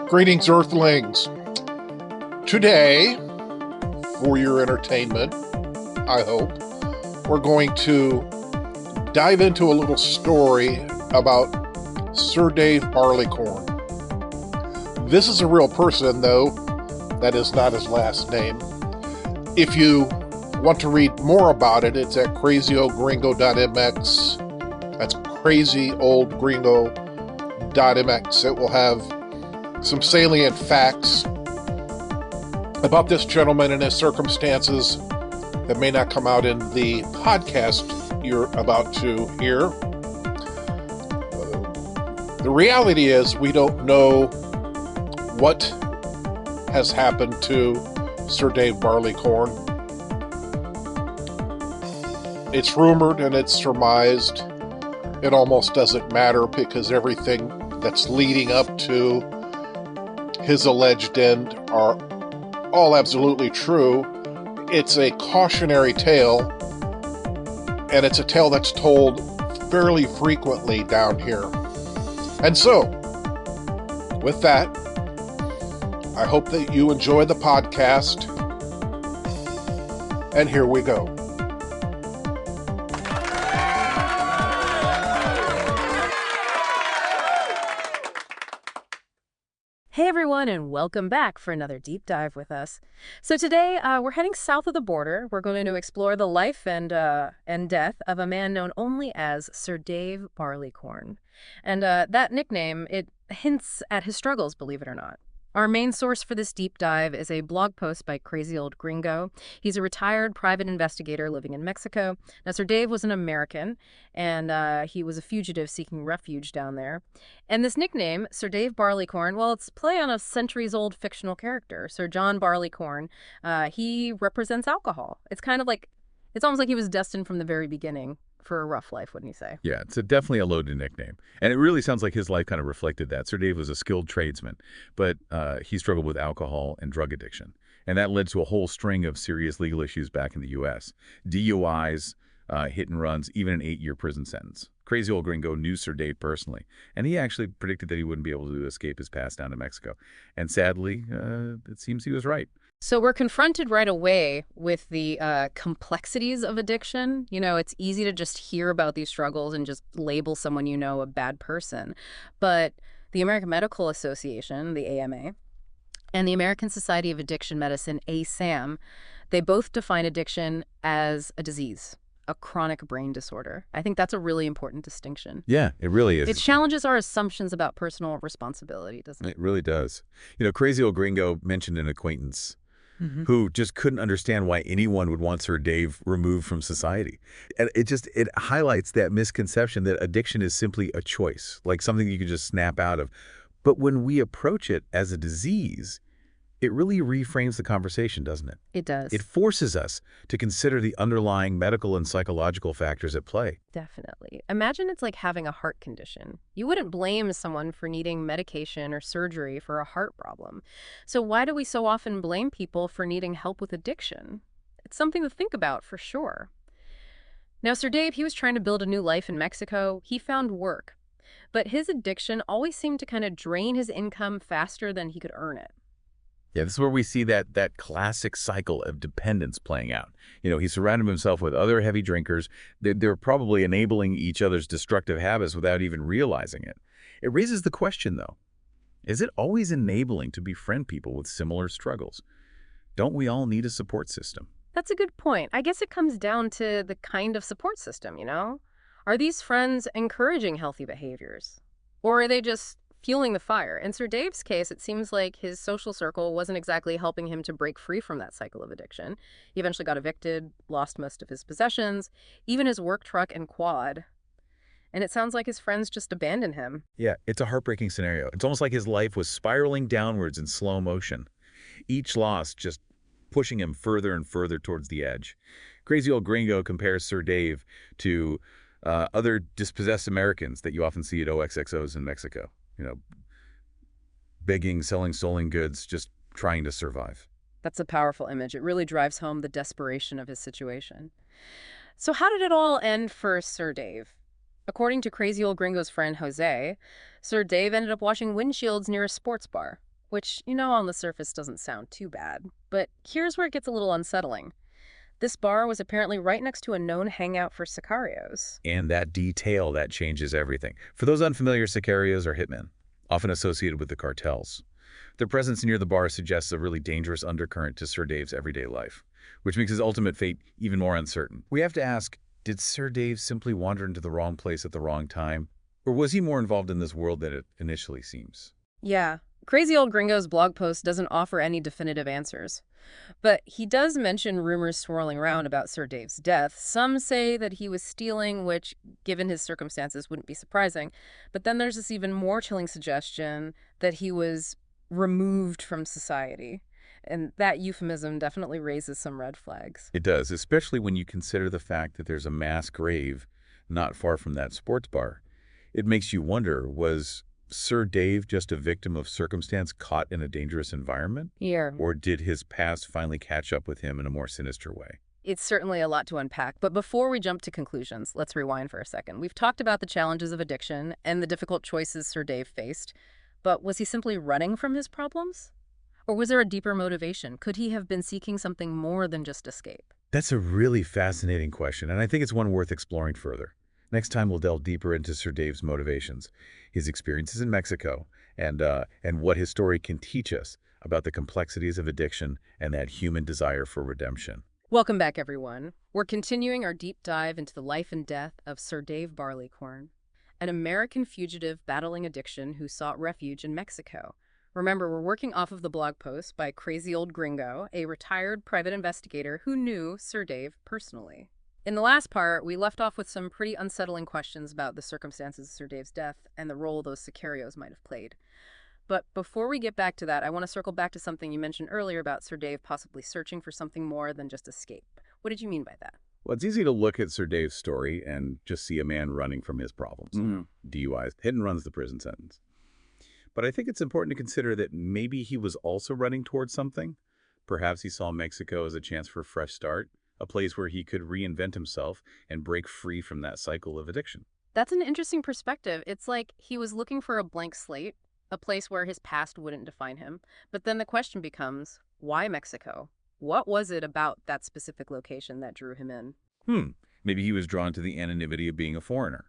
Greetings, Earthlings. Today, for your entertainment, I hope, we're going to dive into a little story about Sir Dave Barlycorn. This is a real person, though. That is not his last name. If you want to read more about it, it's at crazyoldgringo.mx. That's crazyoldgringo.mx. It will have some salient facts about this gentleman and his circumstances that may not come out in the podcast you're about to hear. The reality is we don't know what has happened to Sir Dave Barlycorn. It's rumored and it's surmised. It almost doesn't matter because everything that's leading up to his alleged end are all absolutely true. It's a cautionary tale, and it's a tale that's told fairly frequently down here. And so, with that, I hope that you enjoy the podcast, and here we go. Hey everyone, and welcome back for another deep dive with us. So today we're heading south of the border. We're going to explore the life and death of a man known only as Sir Dave Barlycorn. And that nickname, it hints at his struggles, believe it or not. Our main source for this deep dive is a blog post by Crazy Old Gringo. He's a retired private investigator living in Mexico. Now, Sir Dave was an American, and he was a fugitive seeking refuge down there. And this nickname, Sir Dave Barlycorn, well, it's play on a centuries-old fictional character, Sir John Barleycorn. He represents alcohol. It's almost like he was destined from the very beginning for a rough life, wouldn't you say? Yeah, it's definitely a loaded nickname. And it really sounds like his life kind of reflected that. Sir Dave was a skilled tradesman, but he struggled with alcohol and drug addiction. And that led to a whole string of serious legal issues back in the U.S. DUIs, hit and runs, even an 8-year prison sentence. Crazy Old Gringo knew Sir Dave personally, and he actually predicted that he wouldn't be able to escape his past down to Mexico. And sadly, it seems he was right. So we're confronted right away with the complexities of addiction. You know, it's easy to just hear about these struggles and just label someone you know a bad person. But the American Medical Association, the AMA, and the American Society of Addiction Medicine, ASAM, they both define addiction as a disease, a chronic brain disorder. I think that's a really important distinction. Yeah, it really is. It challenges our assumptions about personal responsibility, doesn't it? It really does. You know, Crazy Old Gringo mentioned an acquaintance who just couldn't understand why anyone would want Sir Dave removed from society. And it highlights that misconception that addiction is simply a choice, like something you can just snap out of. But when we approach it as a disease, it really reframes the conversation, doesn't it? It does. It forces us to consider the underlying medical and psychological factors at play. Definitely. Imagine it's like having a heart condition. You wouldn't blame someone for needing medication or surgery for a heart problem. So why do we so often blame people for needing help with addiction? It's something to think about for sure. Now, Sir Dave, he was trying to build a new life in Mexico. He found work. But his addiction always seemed to kind of drain his income faster than he could earn it. Yeah, this is where we see that classic cycle of dependence playing out. You know, he surrounded himself with other heavy drinkers. They're probably enabling each other's destructive habits without even realizing it. It raises the question, though, is it always enabling to befriend people with similar struggles? Don't we all need a support system? That's a good point. I guess it comes down to the kind of support system, you know? Are these friends encouraging healthy behaviors? Or are they just fueling the fire? In Sir Dave's case, it seems like his social circle wasn't exactly helping him to break free from that cycle of addiction. He eventually got evicted, lost most of his possessions, even his work truck and quad. And it sounds like his friends just abandoned him. Yeah, it's a heartbreaking scenario. It's almost like his life was spiraling downwards in slow motion. Each loss just pushing him further and further towards the edge. Crazy Old Gringo compares Sir Dave to other dispossessed Americans that you often see at OXXOs in Mexico. You know, begging, selling stolen goods, just trying to survive. That's a powerful image. It really drives home the desperation of his situation. So how did it all end for Sir Dave? According to Crazy Old Gringo's friend Jose, Sir Dave ended up washing windshields near a sports bar. which, on the surface doesn't sound too bad. But here's where it gets a little unsettling. This bar was apparently right next to a known hangout for sicarios. And that detail, that changes everything. For those unfamiliar, sicarios are hitmen, often associated with the cartels. Their presence near the bar suggests a really dangerous undercurrent to Sir Dave's everyday life, which makes his ultimate fate even more uncertain. We have to ask, did Sir Dave simply wander into the wrong place at the wrong time? Or was he more involved in this world than it initially seems? Yeah, Crazy Old Gringo's blog post doesn't offer any definitive answers. But he does mention rumors swirling around about Sir Dave's death. Some say that he was stealing, which, given his circumstances, wouldn't be surprising. But then there's this even more chilling suggestion that he was removed from society. And that euphemism definitely raises some red flags. It does, especially when you consider the fact that there's a mass grave not far from that sports bar. It makes you wonder, was Sir Dave just a victim of circumstance caught in a dangerous environment? Yeah. Or did his past finally catch up with him in a more sinister way? It's certainly a lot to unpack, but before we jump to conclusions, let's rewind for a second. We've talked about the challenges of addiction and the difficult choices Sir Dave faced, but was he simply running from his problems? Or was there a deeper motivation? Could he have been seeking something more than just escape? That's a really fascinating question, and I think it's one worth exploring further. Next time, we'll delve deeper into Sir Dave's motivations, his experiences in Mexico, and what his story can teach us about the complexities of addiction and that human desire for redemption. Welcome back, everyone. We're continuing our deep dive into the life and death of Sir Dave Barlycorn, an American fugitive battling addiction who sought refuge in Mexico. Remember, we're working off of the blog post by Crazy Old Gringo, a retired private investigator who knew Sir Dave personally. In the last part, we left off with some pretty unsettling questions about the circumstances of Sir Dave's death and the role those sicarios might have played. But before we get back to that, I want to circle back to something you mentioned earlier about Sir Dave possibly searching for something more than just escape. What did you mean by that? Well, it's easy to look at Sir Dave's story and just see a man running from his problems. DUIs, hit and run's the prison sentence. But I think it's important to consider that maybe he was also running towards something. Perhaps he saw Mexico as a chance for a fresh start, a place where he could reinvent himself and break free from that cycle of addiction. That's an interesting perspective. It's like he was looking for a blank slate, a place where his past wouldn't define him. But then the question becomes, why Mexico? What was it about that specific location that drew him in? Maybe he was drawn to the anonymity of being a foreigner.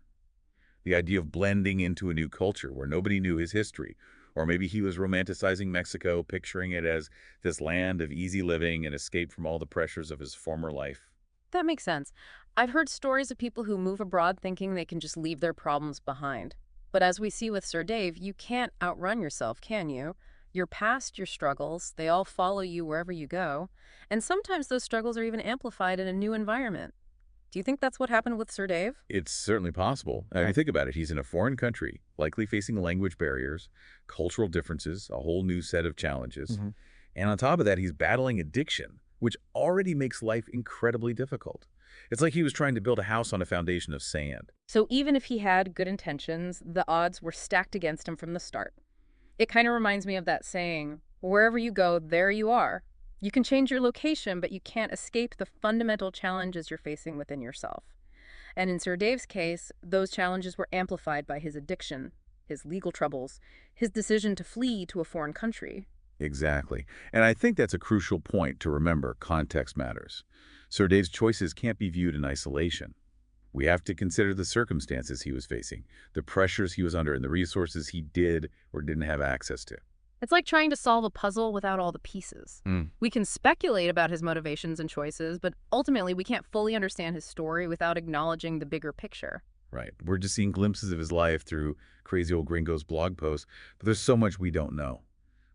The idea of blending into a new culture where nobody knew his history. Or maybe he was romanticizing Mexico, picturing it as this land of easy living and escape from all the pressures of his former life. That makes sense. I've heard stories of people who move abroad thinking they can just leave their problems behind. But as we see with Sir Dave, you can't outrun yourself, can you? Your past, your struggles, they all follow you wherever you go. And sometimes those struggles are even amplified in a new environment. Do you think that's what happened with Sir Dave? It's certainly possible. I mean, think about it. He's in a foreign country, likely facing language barriers, cultural differences, a whole new set of challenges. And on top of that, he's battling addiction, which already makes life incredibly difficult. It's like he was trying to build a house on a foundation of sand. So even if he had good intentions, the odds were stacked against him from the start. It kind of reminds me of that saying, wherever you go, there you are. You can change your location, but you can't escape the fundamental challenges you're facing within yourself. And in Sir Dave's case, those challenges were amplified by his addiction, his legal troubles, his decision to flee to a foreign country. Exactly. And I think that's a crucial point to remember. Context matters. Sir Dave's choices can't be viewed in isolation. We have to consider the circumstances he was facing, the pressures he was under, and the resources he did or didn't have access to. It's like trying to solve a puzzle without all the pieces. We can speculate about his motivations and choices, but ultimately we can't fully understand his story without acknowledging the bigger picture. Right. We're just seeing glimpses of his life through Crazy Old Gringo's blog posts, but there's so much we don't know.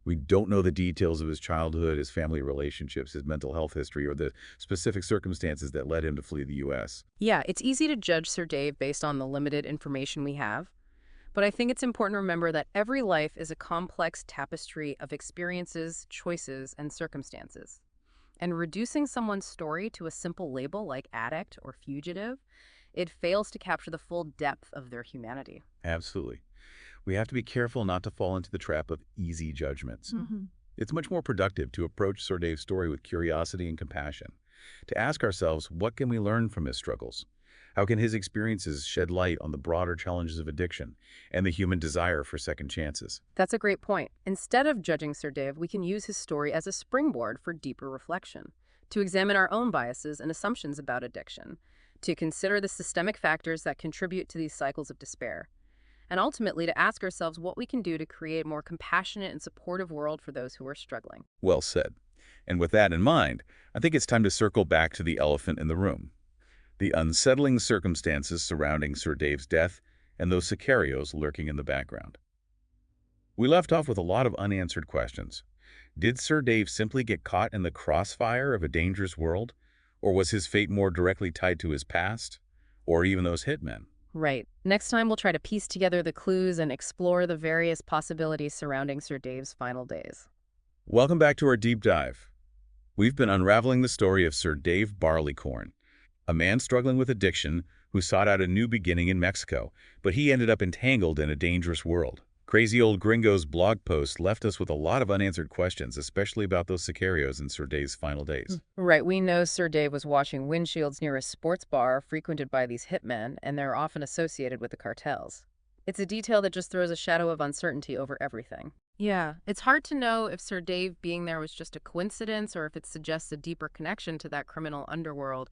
We don't know the details of his childhood, his family relationships, his mental health history, or the specific circumstances that led him to flee the U.S. Yeah, it's easy to judge Sir Dave based on the limited information we have. But I think it's important to remember that every life is a complex tapestry of experiences, choices, and circumstances. And reducing someone's story to a simple label like addict or fugitive, it fails to capture the full depth of their humanity. Absolutely. We have to be careful not to fall into the trap of easy judgments. It's much more productive to approach Sir Dave's story with curiosity and compassion, to ask ourselves, what can we learn from his struggles? How can his experiences shed light on the broader challenges of addiction and the human desire for second chances? That's a great point. Instead of judging Sir Dave, we can use his story as a springboard for deeper reflection, to examine our own biases and assumptions about addiction, to consider the systemic factors that contribute to these cycles of despair, and ultimately to ask ourselves what we can do to create a more compassionate and supportive world for those who are struggling. Well said. And with that in mind, I think it's time to circle back to the elephant in the room. The unsettling circumstances surrounding Sir Dave's death and those sicarios lurking in the background. We left off with a lot of unanswered questions. Did Sir Dave simply get caught in the crossfire of a dangerous world? Or was his fate more directly tied to his past? Or even those hitmen? Right. Next time, we'll try to piece together the clues and explore the various possibilities surrounding Sir Dave's final days. Welcome back to our deep dive. We've been unraveling the story of Sir Dave Barlycorn, a man struggling with addiction who sought out a new beginning in Mexico, but he ended up entangled in a dangerous world. Crazy Old Gringo's blog post left us with a lot of unanswered questions, especially about those sicarios in Sir Dave's final days. Right, we know Sir Dave was washing windshields near a sports bar frequented by these hitmen, and they're often associated with the cartels. It's a detail that just throws a shadow of uncertainty over everything. Yeah, it's hard to know if Sir Dave being there was just a coincidence or if it suggests a deeper connection to that criminal underworld.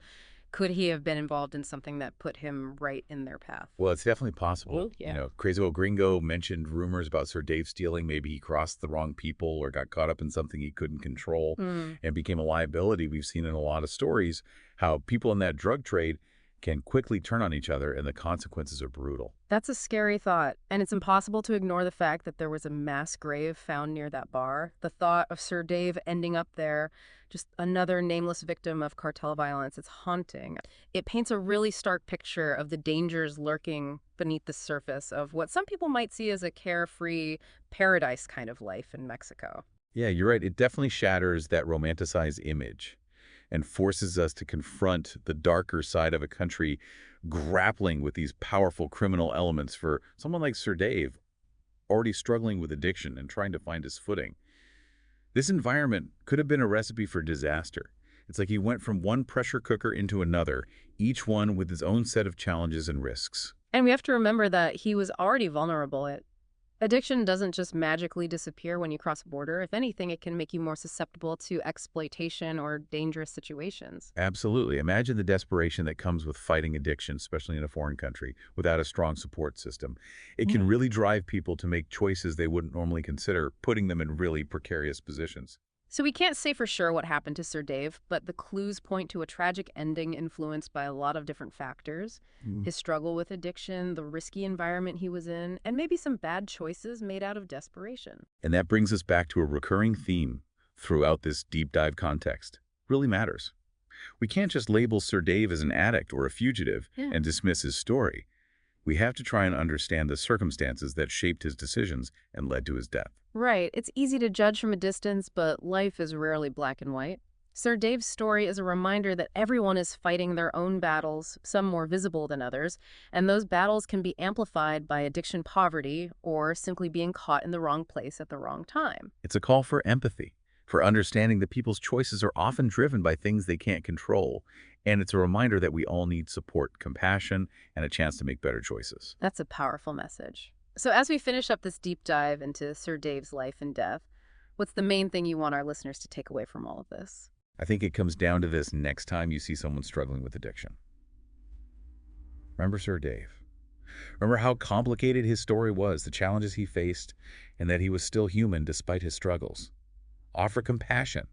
Could he have been involved in something that put him right in their path? Well, it's definitely possible. Well, yeah. You know, Crazy Old Gringo mentioned rumors about Sir Dave stealing. Maybe he crossed the wrong people or got caught up in something he couldn't control and became a liability. We've seen in a lot of stories how people in that drug trade can quickly turn on each other, and the consequences are brutal. That's a scary thought, and it's impossible to ignore the fact that there was a mass grave found near that bar. The thought of Sir Dave ending up there, just another nameless victim of cartel violence, it's haunting. It paints a really stark picture of the dangers lurking beneath the surface of what some people might see as a carefree paradise kind of life in Mexico. Yeah, you're right. It definitely shatters that romanticized image and forces us to confront the darker side of a country grappling with these powerful criminal elements. For someone like Sir Dave, already struggling with addiction and trying to find his footing, this environment could have been a recipe for disaster. It's like he went from one pressure cooker into another, each one with its own set of challenges and risks. And we have to remember that he was already vulnerable. Addiction doesn't just magically disappear when you cross a border. If anything, it can make you more susceptible to exploitation or dangerous situations. Absolutely. Imagine the desperation that comes with fighting addiction, especially in a foreign country, without a strong support system. It can really drive people to make choices they wouldn't normally consider, putting them in really precarious positions. So we can't say for sure what happened to Sir Dave, but the clues point to a tragic ending influenced by a lot of different factors. His struggle with addiction, the risky environment he was in, and maybe some bad choices made out of desperation. And that brings us back to a recurring theme throughout this deep dive context. Really matters. We can't just label Sir Dave as an addict or a fugitive and dismiss his story. We have to try and understand the circumstances that shaped his decisions and led to his death. Right. It's easy to judge from a distance, but life is rarely black and white. Sir Dave's story is a reminder that everyone is fighting their own battles, some more visible than others, and those battles can be amplified by addiction poverty or simply being caught in the wrong place at the wrong time. It's a call for empathy, for understanding that people's choices are often driven by things they can't control, and it's a reminder that we all need support, compassion, and a chance to make better choices. That's a powerful message. So as we finish up this deep dive into Sir Dave's life and death, what's the main thing you want our listeners to take away from all of this? I think it comes down to this next time you see someone struggling with addiction. Remember Sir Dave. Remember how complicated his story was, the challenges he faced, and that he was still human despite his struggles. Offer compassion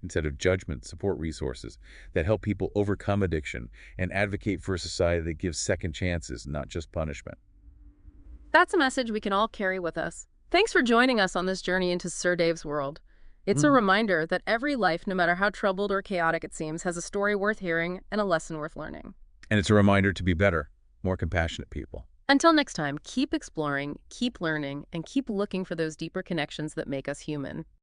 instead of judgment, support resources that help people overcome addiction, and advocate for a society that gives second chances, not just punishment. That's a message we can all carry with us. Thanks for joining us on this journey into Sir Dave's world. It's a reminder that every life, no matter how troubled or chaotic it seems, has a story worth hearing and a lesson worth learning. And it's a reminder to be better, more compassionate people. Until next time, keep exploring, keep learning, and keep looking for those deeper connections that make us human.